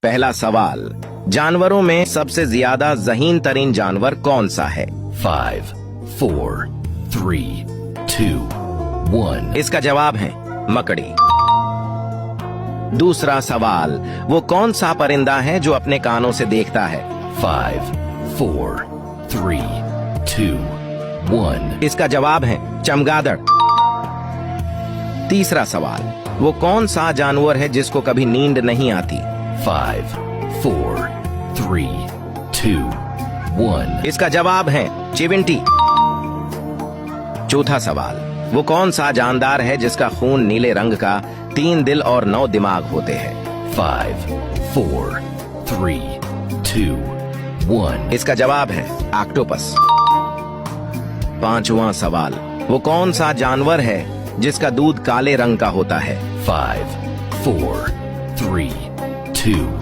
पहला सवाल, जानवरों में सबसे ज्यादा ज़हीन तरीन जानवर कौन सा है? 5, 4, 3, 2, 1. इसका जवाब है मकड़ी। दूसरा सवाल, वो कौन सा परिंदा है जो अपने कानों से देखता है? 5, 4, 3, 2, 1. इसका जवाब है चमगादड़। तीसरा सवाल, वो कौन सा जानवर है जिसको कभी नींद नहीं आती? 5, 4, 3, 2, 1. इसका जवाब है चिविंटी। चौथा सवाल, वो कौन सा जानदार है जिसका खून नीले रंग का, 3 दिल और 9 दिमाग होते हैं? 5, 4, 3, 2, 1. इसका जवाब है ऑक्टोपस। पांचवा सवाल, वो कौन सा जानवर है जिसका दूध काले रंग का होता है? 5, 4, 3, 2,